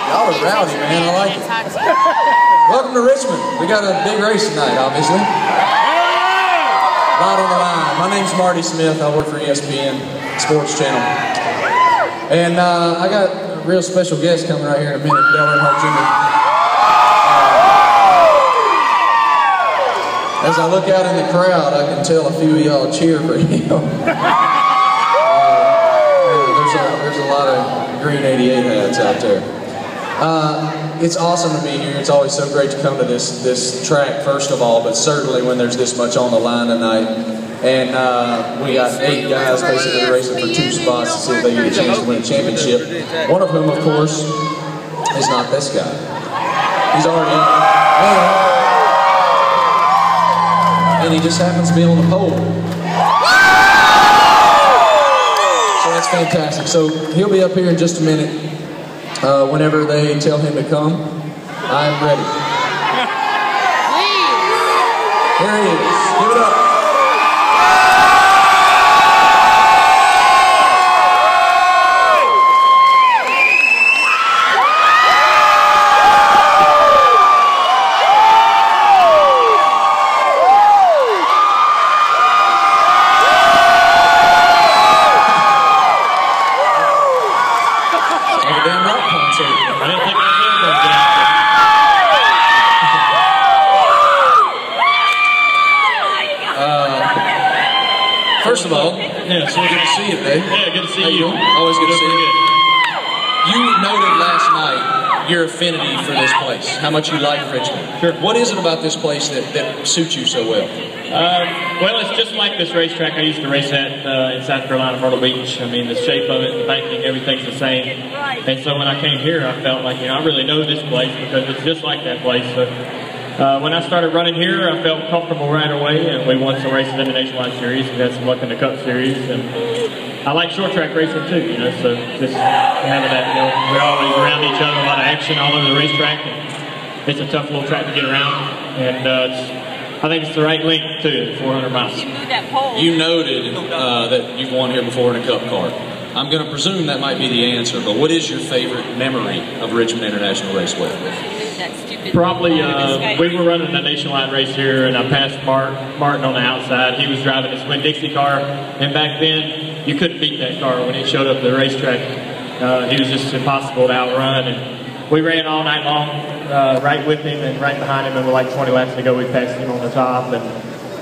Y'all are rowdy, man. I like it. Welcome to Richmond. We got a big race tonight, obviously. A lot on the line. My name's Marty Smith. I work for ESPN Sports Channel. And I got a real special guest coming right here in a minute, Dale Earnhardt Jr. As I look out in the crowd, I can tell a few of y'all cheer for him. There's a lot of green 88 hats out there. It's awesome to be here. It's always so great to come to this track, first of all, but certainly when there's this much on the line tonight. And we got 8 guys basically racing for 2 spots to see if they get a chance to win a championship. One of whom, of course, is not this guy. He's already in. And he just happens to be on the pole. So that's fantastic. So he'll be up here in just a minute. Whenever they tell him to come, I'm ready. Here he is. Give it up. First of all, yeah, so good to see you, babe. Yeah, good to see you. Always good to see you. You noted last night your affinity for this place, how much you like Richmond. Sure. What is it about this place that suits you so well? Well, it's just like this racetrack I used to race at in South Carolina, Myrtle Beach. I mean, the shape of it, the banking, everything's the same. And so when I came here, I felt like, I really know this place because it's just like that place. So, when I started running here, I felt comfortable right away, and we won some races in the Nationwide Series. We had some luck in the Cup Series, and I like short track racing too, so just having that, we're always around each other, a lot of action all over the racetrack, and it's a tough little track to get around, and I think it's the right length too, 400 miles. You noted that you've won here before in a Cup car. I'm going to presume that might be the answer, but what is your favorite memory of Richmond International Raceway? Probably, we were running a nationwide race here, and I passed Martin on the outside. He was driving his Winn-Dixie car, and back then, you couldn't beat that car when he showed up at the racetrack. He was just impossible to outrun, and we ran all night long, right with him and right behind him, and with like 20 laps to go, we passed him on the top, and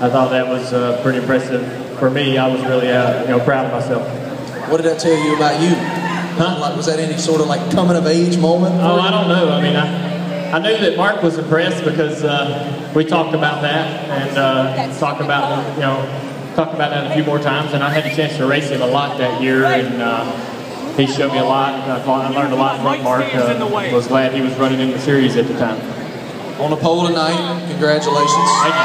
I thought that was pretty impressive for me. I was really, proud of myself. What did that tell you about you? Huh? Was that any sort of like coming of age moment? Oh, I don't know. I mean, I knew that Mark was impressed because we talked about that and talked about that a few more times, and I had a chance to race him a lot that year, and he showed me a lot. I learned a lot from Mark. Was glad he was running in the series at the time. On the pole tonight, congratulations. Thank you.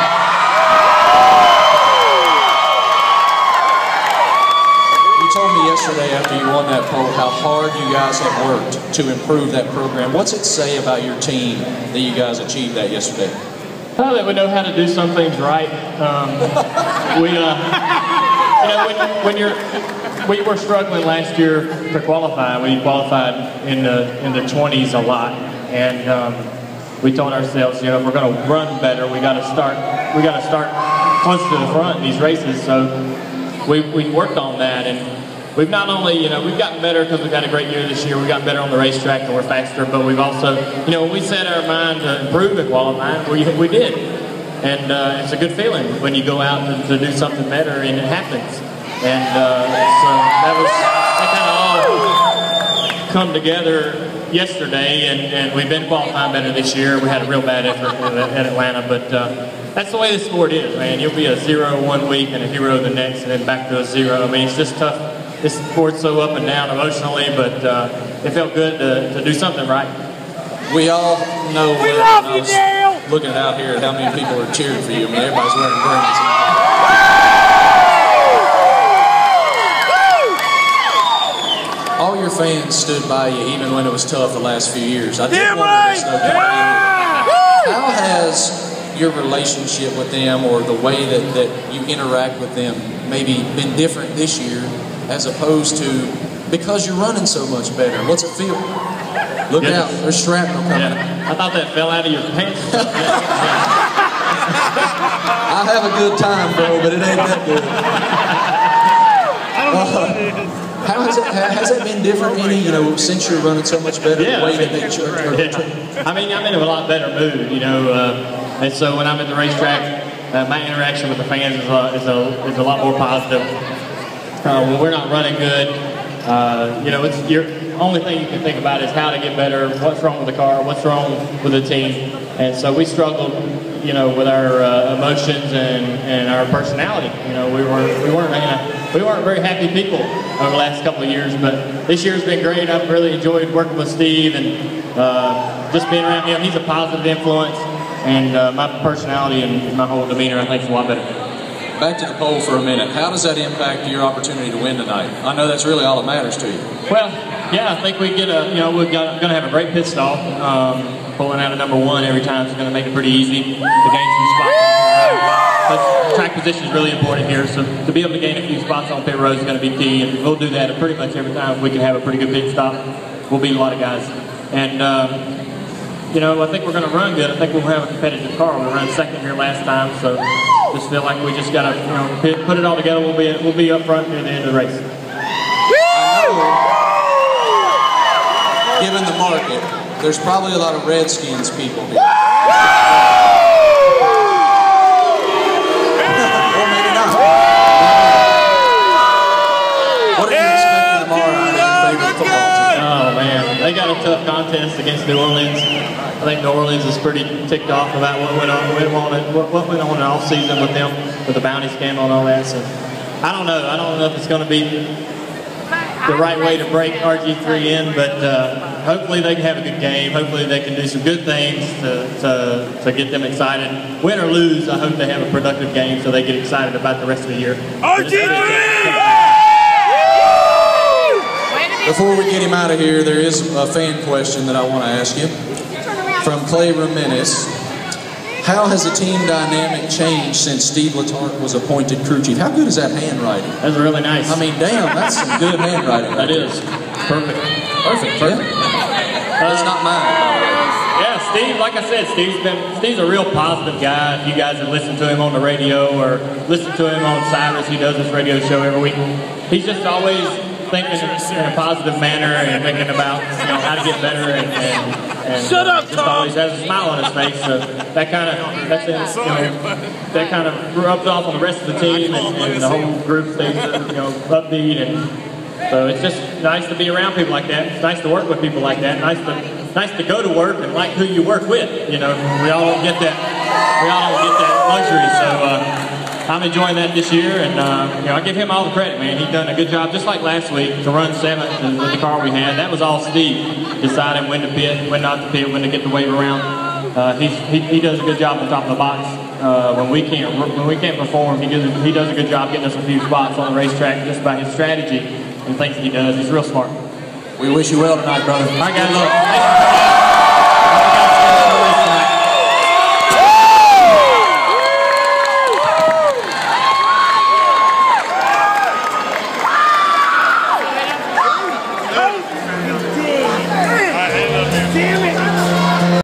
You told me yesterday after you won that pole how hard you guys have worked to improve that program. What's it say about your team that you guys achieved that yesterday? That we know how to do some things right. We were struggling last year to qualify. We qualified in the 20s a lot, and we told ourselves, if we're going to run better, we got to start close to the front in these races. So we worked on that, and we've not only, we've gotten better because we've had a great year this year. We've gotten better on the racetrack and we're faster, but we've also, when we set our mind to improve in qualifying, we did. And it's a good feeling when you go out to do something better and it happens. And so that kind of all come together yesterday, and we've been qualifying better this year. We had a real bad effort at Atlanta, but that's the way the sport is, man. You'll be a 0 one week and a hero the next, and then back to a 0. I mean, it's just tough. This sport's so up and down emotionally, but it felt good to do something right. We all know we love you, Dale! Looking out here at how many people are cheering for you. I mean, everybody's wearing greens. All your fans stood by you even when it was tough the last few years. I did wonder this, though. How has your relationship with them, or the way that you interact with them, maybe been different this year as opposed to because you're running so much better? What's it feel? Look out, there's shrapnel coming. Yeah. I thought that fell out of your pants. I have a good time, bro, but it ain't that good. How has that been different, any, since you're running so much better? Yeah, the way that I mean, I'm in a lot better mood, and so when I'm at the racetrack, my interaction with the fans is a lot more positive. When we're not running good, it's your only thing you can think about is how to get better, what's wrong with the car, what's wrong with the team, and so we struggled, with our emotions and our personality. We weren't very happy people over the last couple of years, but this year's been great. I've really enjoyed working with Steve and just being around him. He's a positive influence, and my personality and my whole demeanor, I think, is a lot better. Back to the pole for a minute. How does that impact your opportunity to win tonight? I know that's really all that matters to you. Well, yeah, I think we get we're going to have a great pit stop. Pulling out of number 1 every time is going to make it pretty easy to gain some spots. But track position is really important here, so to be able to gain a few spots on pit road is going to be key, and we'll do that pretty much every time. If we can have a pretty good pit stop, we'll beat a lot of guys. And I think we're going to run good. I think we'll have a competitive car. We ran second here last time, so just feel like we just got to put it all together. We'll be up front near the end of the race. Given the market, there's probably a lot of Redskins people here. Or maybe not. What are you expecting tomorrow out of your favorite football team? Oh man, they got a tough contest against New Orleans. I think New Orleans is pretty ticked off about what went on in the off season with them, with the bounty scandal and all that. So I don't know. I don't know if it's going to be the right way to break RG3 in, but hopefully they can have a good game. Hopefully they can do some good things to get them excited. Win or lose, I hope they have a productive game so they get excited about the rest of the year. Before we get him out of here, there is a fan question that I want to ask you. From Clay Ramirez. How has the team dynamic changed since Steve Letarte was appointed crew chief? How good is that handwriting? That's really nice. I mean, damn, that's some good handwriting. That is. Perfect. Perfect. It's not mine, by the way. Yeah, Steve, like I said, Steve's a real positive guy. If you guys have listened to him on the radio or listened to him on Cyrus, he does this radio show every week. He's just always thinking in a positive manner and thinking about how to get better and Shut up, just always has a smile on his face. So that kind of rubs off on the rest of the team and the whole group stays upbeat, and so it's just nice to be around people like that. It's nice to work with people like that. Nice to go to work and like who you work with. We all don't get that. We all don't get that luxury. So I'm enjoying that this year, and I give him all the credit, man. He's done a good job, just like last week, to run 7th with the car we had. That was all Steve deciding when to pit, when not to pit, when to get the wave around. He does a good job on top of the box. When we can't perform, he does a good job getting us a few spots on the racetrack just by his strategy and things that he does. He's real smart. We wish you well tonight, brother. All right, guys.